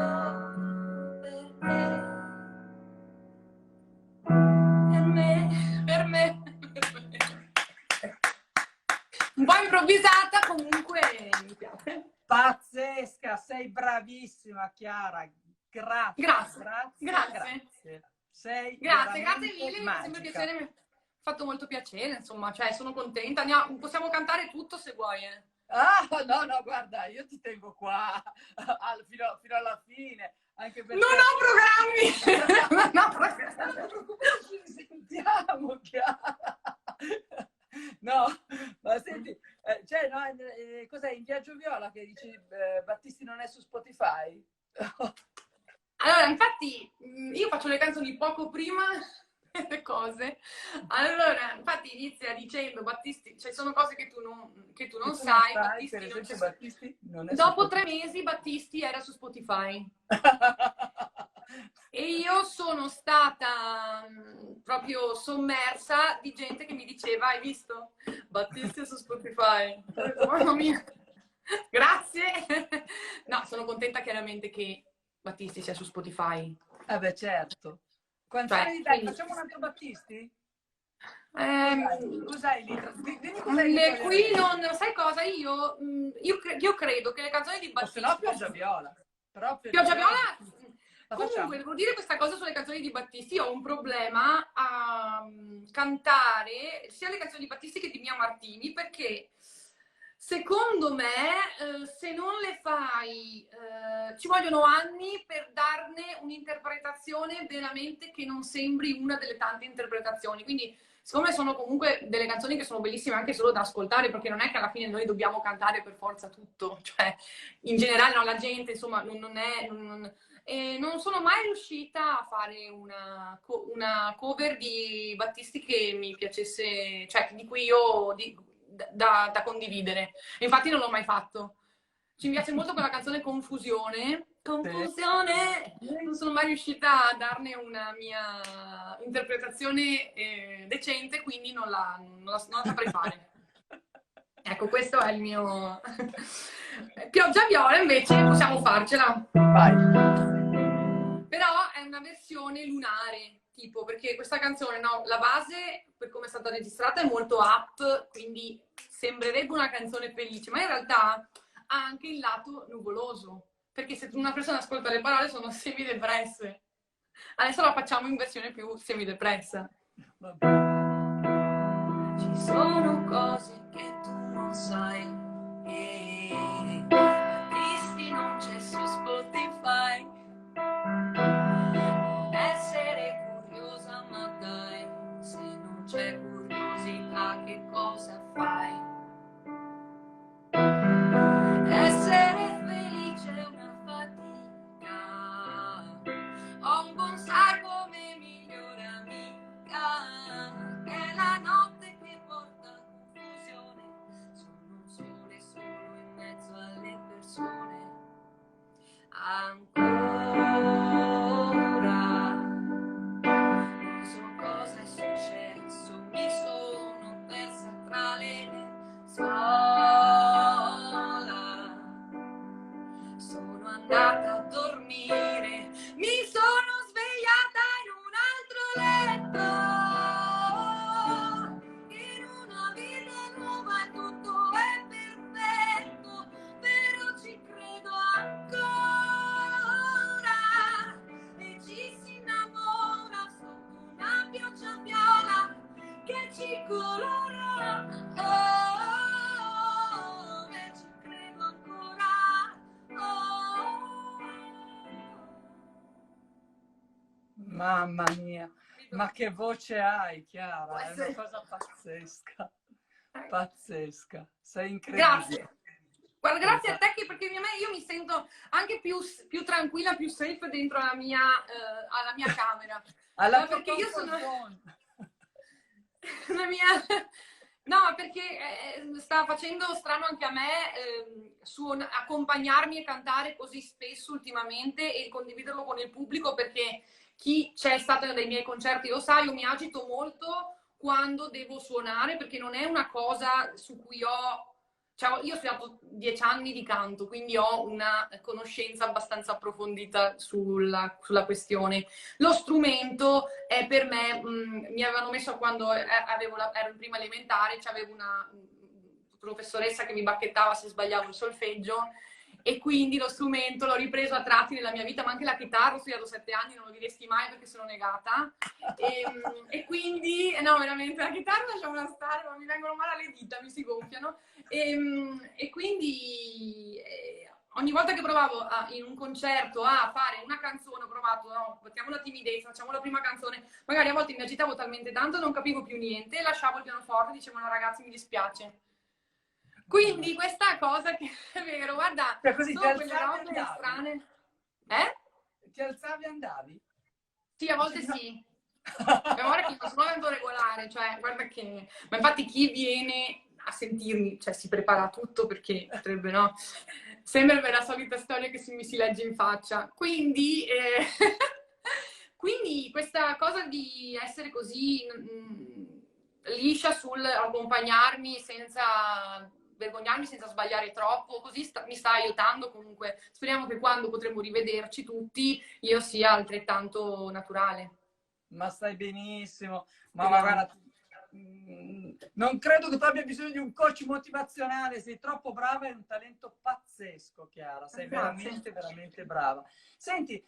per me. Un po' improvvisata, comunque mi piace. Pazzesca, sei bravissima Chiara, grazie, Grazie. grazie. Sei Grazie veramente mille, mi fa sempre magica. piacere, mi ha fatto molto piacere, insomma, cioè sono contenta. Possiamo cantare tutto se vuoi, eh. Ah, no, guarda, io ti tengo qua fino alla fine, anche perché... Non ho programmi! Non ho programmi. Non preoccuparti, ci sentiamo, Chiara. No, ma senti, cioè, no, cos'è, in Viaggio Viola che dici Battisti non è su Spotify? Allora, infatti, io faccio le canzoni poco prima delle cose. Allora, infatti inizia dicendo Battisti, cioè sono cose che tu non sai, Battisti per non esempio, c'è. Battisti non è su Dopo Spotify. 3 mesi Battisti era su Spotify. E io sono stata proprio sommersa di gente che mi diceva: hai visto? Battisti è su Spotify. Ho detto, mamma mia, grazie. No, sono contenta chiaramente che Battisti sia su Spotify. Beh, certo. Cioè, Dai, facciamo un altro Battisti? Cos'hai lì? Dimmi cos'hai lì. Qui non sai cosa? Io credo che le canzoni di O se Battisti. no, Pioggia Viola. Però Pioggia Viola. La Comunque, facciamo. devo dire questa cosa sulle canzoni di Battisti. Ho un problema a cantare sia le canzoni di Battisti che di Mia Martini, perché secondo me se non le fai ci vogliono anni per darne un'interpretazione veramente che non sembri una delle tante interpretazioni. Quindi secondo me sono comunque delle canzoni che sono bellissime anche solo da ascoltare, perché non è che alla fine noi dobbiamo cantare per forza tutto, cioè in generale no, la gente insomma e non sono mai riuscita a fare una cover di Battisti che mi piacesse, cioè di cui io da condividere. Infatti non l'ho mai fatto. Ci piace molto quella canzone Confusione. Confusione! Non sono mai riuscita a darne una mia interpretazione decente, quindi non la saprei fare. Ecco, questo è il mio... Pioggia Viola invece possiamo farcela. Vai. Però è una versione lunare, tipo, perché questa canzone, no, la base, per come è stata registrata, è molto up, quindi sembrerebbe una canzone felice, ma in realtà ha anche il lato nuvoloso, perché se una persona ascolta le parole sono semidepresse. Adesso la facciamo in versione più semidepressa. Ci sono cose che tu non sai, e Battisti non c'è su Spotify. Essere curiosa, ma dai, se non c'è curiosità che cosa fai? Essere felice è una fatica, ho un bonsai come migliore amica, è la notte che porta a confusione, sono un sole solo in mezzo alle persone. Ancora non so cosa è successo, mi sono persa tra le lenzuola, sono andata a dormire, mi sono svegliata in un altro letto, in una vita nuova e tutto è perfetto, però ci credo ancora e ci si innamora sotto una pioggia viola che ci colora, e ci credo ancora, Mamma mia, ma che voce hai, Può Chiara? È una essere. cosa pazzesca, pazzesca. Sei Grazie. incredibile. Guarda, grazie a Pensa- te che perché io mi sento anche più tranquilla, più safe dentro alla mia camera. Alla Ma tua perché io comfort sono zone. la mia... No, perché sta facendo strano anche a me accompagnarmi e cantare così spesso ultimamente e condividerlo con il pubblico, perché chi c'è stato nei miei concerti lo sa, io mi agito molto quando devo suonare, perché non è una cosa su cui ho... Cioè, io ho studiato 10 anni di canto, quindi ho una conoscenza abbastanza approfondita sulla questione. Lo strumento è per me, mi avevano messo quando ero in prima elementare, c'avevo una professoressa che mi bacchettava se sbagliavo il solfeggio, e quindi lo strumento l'ho ripreso a tratti nella mia vita, ma anche la chitarra ho studiato 7 anni, non lo diresti mai perché sono negata. E quindi, no, veramente, la chitarra lasciamola stare, ma mi vengono male le dita, mi si gonfiano. E quindi ogni volta che provavo in un concerto a fare una canzone, ho provato, no, mettiamo la timidezza, facciamo la prima canzone, magari a volte mi agitavo talmente tanto, non capivo più niente, lasciavo il pianoforte e dicevo no ragazzi mi dispiace. Quindi questa cosa che è vero, guarda, Cioè, così ti sono quelle alzavi e robe andavi? strane. Eh? Ti alzavi e andavi? Sì, a volte Dicevi, no. sì. Ma guarda che non sono tanto regolare, cioè, guarda che... Ma infatti chi viene a sentirmi, cioè, si prepara a tutto perché potrebbe, no? Sembra la solita storia che mi si legge in faccia. Quindi, quindi questa cosa di essere così liscia sul accompagnarmi senza vergognarmi, senza sbagliare troppo, così mi sta aiutando comunque. Speriamo che quando potremo rivederci tutti io sia altrettanto naturale. Ma stai benissimo, ma Speriamo. guarda, non credo che tu abbia bisogno di un coach motivazionale, sei troppo brava, è un talento pazzesco, Chiara, sei Grazie. veramente, veramente brava. Senti,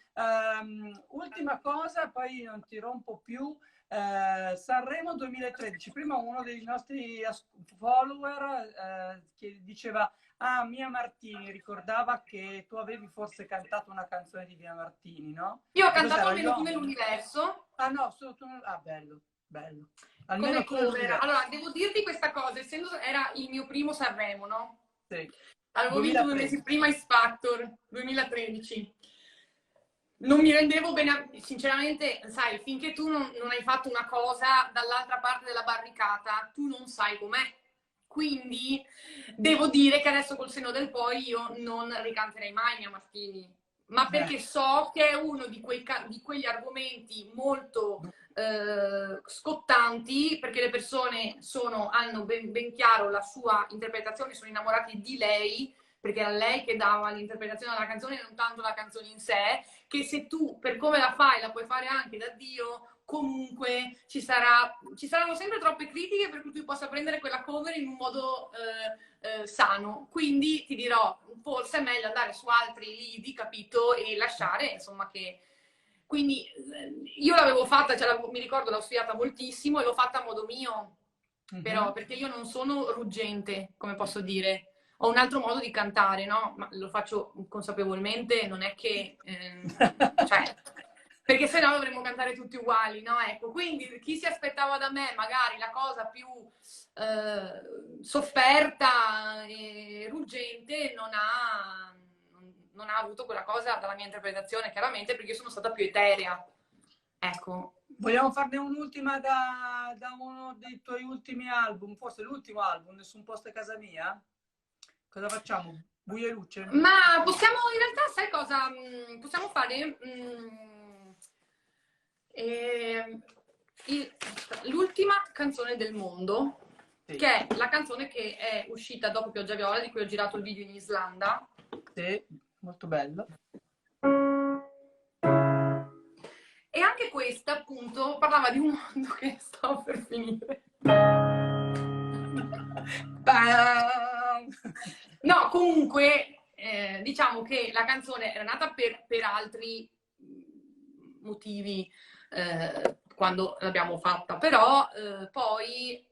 ultima cosa, poi non ti rompo più, Sanremo 2013, prima uno dei nostri follower che diceva, ah, Mia Martini, ricordava che tu avevi forse cantato una canzone di Mia Martini, no? Io ho Che cantato cos'era? Almeno tu Io? nell'universo Ah no, solo tu... Ah, bello, bello. come Almeno tu cover. nell'universo. Allora, devo dirti questa cosa, essendo era il mio primo Sanremo, no? Sì. Avevo vinto 2 mesi 2013. prima X Factor, 2013. Non mi rendevo bene, sinceramente, sai, finché tu non hai fatto una cosa dall'altra parte della barricata, tu non sai com'è. Quindi devo dire che adesso col senno del poi io non ricanterei mai Mia Martini, ma perché so che è uno di quegli argomenti molto scottanti, perché le persone hanno ben chiaro la sua interpretazione, sono innamorati di lei, perché era lei che dava l'interpretazione della canzone, non tanto la canzone in sé, che se tu per come la fai la puoi fare anche da Dio, comunque ci saranno sempre troppe critiche per cui tu possa prendere quella cover in un modo sano. Quindi ti dirò, forse è meglio andare su altri lidi, capito, e lasciare, insomma, che... Quindi io l'avevo fatta, mi ricordo, l'ho studiata moltissimo e l'ho fatta a modo mio, però, perché io non sono ruggente, come posso dire. Ho un altro modo di cantare, no? Ma lo faccio consapevolmente, non è che... cioè, perché sennò dovremmo cantare tutti uguali, no? Ecco, quindi chi si aspettava da me magari la cosa più sofferta e ruggente non ha avuto quella cosa dalla mia interpretazione, chiaramente, perché io sono stata più eterea. Ecco. Vogliamo farne un'ultima da uno dei tuoi ultimi album, forse l'ultimo album, Nessun posto è casa mia? Cosa facciamo? Buio e luce? Ma possiamo, in realtà, sai cosa? Possiamo fare l'ultima canzone del mondo, Sì. che è la canzone che è uscita dopo Pioggia Viola, di cui ho girato il video in Islanda. Sì, molto bello. E anche questa, appunto, parlava di un mondo che stava per finire. No, comunque, diciamo che la canzone era nata per altri motivi quando l'abbiamo fatta, però poi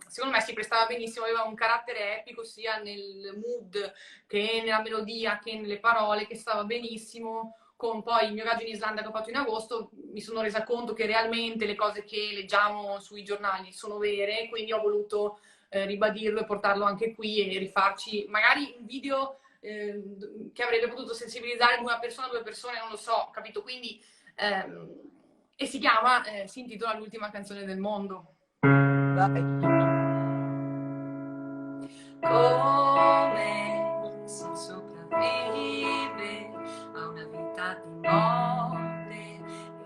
secondo me si prestava benissimo, aveva un carattere epico sia nel mood che nella melodia che nelle parole, che stava benissimo. Con poi il mio viaggio in Islanda che ho fatto in agosto, mi sono resa conto che realmente le cose che leggiamo sui giornali sono vere, quindi ho voluto ribadirlo e portarlo anche qui e rifarci magari un video che avrebbe potuto sensibilizzare una persona, due persone, non lo so, capito? Quindi, e si intitola L'ultima canzone del mondo. Dai. Come si sopravvive a una vita di notte e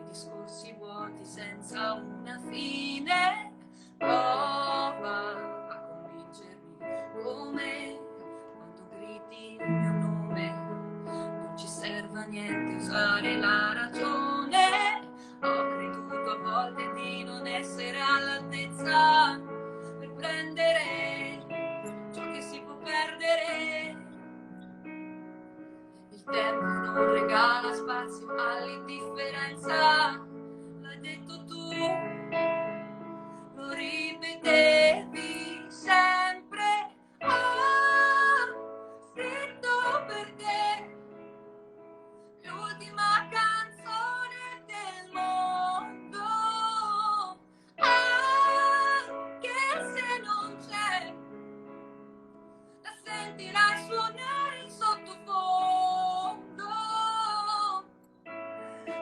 discorsi vuoti senza una fine? Prova a convincermi come quando gridi il mio nome non ci serve a niente usare la ragione. Ho creduto a volte di non essere all'altezza per prendere ciò che si può perdere. Il tempo non regala spazio all'indifferenza, l'hai detto tu, lo ripetevi sempre. Ho scritto per te l'ultima canzone del mondo, anche se non c'è, la sentirai suonare in sottofondo,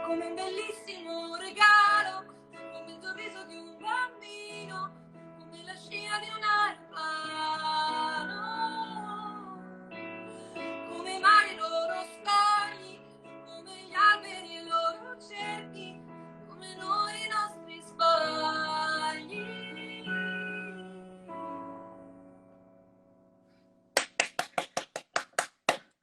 come un bellissimo regalo, come il sorriso di un bambino, come la scia di un aeroplano, come i mari e i loro scogli, come gli alberi e i loro cerchi, come noi e i nostri sbagli.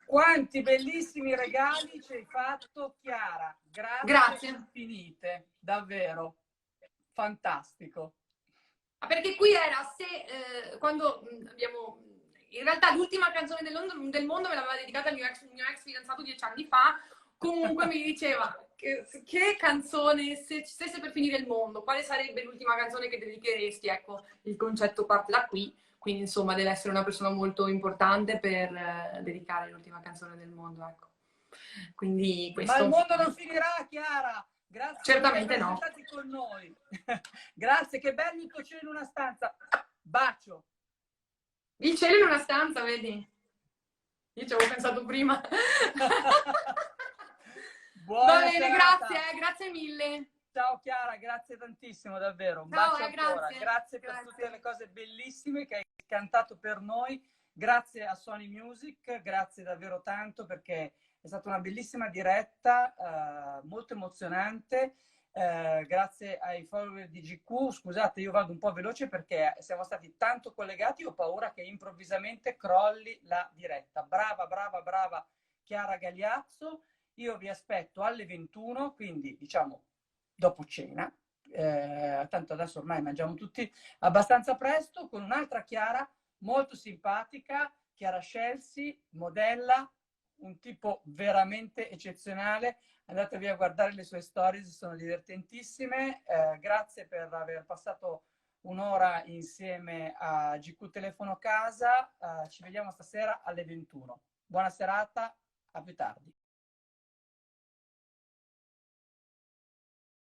Quanti bellissimi regali ci hai fatto, Chiara. Grazie. Infinite, davvero. Fantastico. Ma perché qui era quando abbiamo... In realtà l'ultima canzone del mondo me l'aveva dedicata il mio ex fidanzato 10 anni fa. Comunque mi diceva che canzone, se stesse per finire il mondo, quale sarebbe l'ultima canzone che dedicheresti? Ecco, il concetto parte da qui. Quindi insomma deve essere una persona molto importante per dedicare l'ultima canzone del mondo. Ecco. Quindi questo... Ma il mondo non finirà, Chiara. Grazie Certamente per essere stati con noi. Grazie, che bello il tuo cielo in una stanza. Bacio. Il cielo in una stanza, vedi? Io ci avevo pensato prima. Buona Va bene, serata. grazie mille. Ciao Chiara, grazie tantissimo, davvero. Un Ciao, bacio ancora. Grazie per tutte le cose bellissime che hai cantato per noi. Grazie a Sony Music, grazie davvero tanto perché è stata una bellissima diretta, molto emozionante. Grazie ai follower di GQ. Scusate, io vado un po' veloce perché siamo stati tanto collegati, ho paura che improvvisamente crolli la diretta. Brava, brava, brava Chiara Gagliazzo. Io vi aspetto alle 21, quindi diciamo dopo cena. Tanto adesso ormai mangiamo tutti abbastanza presto, con un'altra Chiara molto simpatica, Chiara Scelsi, modella, un tipo veramente eccezionale. Andatevi a guardare le sue stories, sono divertentissime. Grazie per aver passato un'ora insieme a GQ Telefono Casa. Ci vediamo stasera alle 21. Buona serata, a più tardi.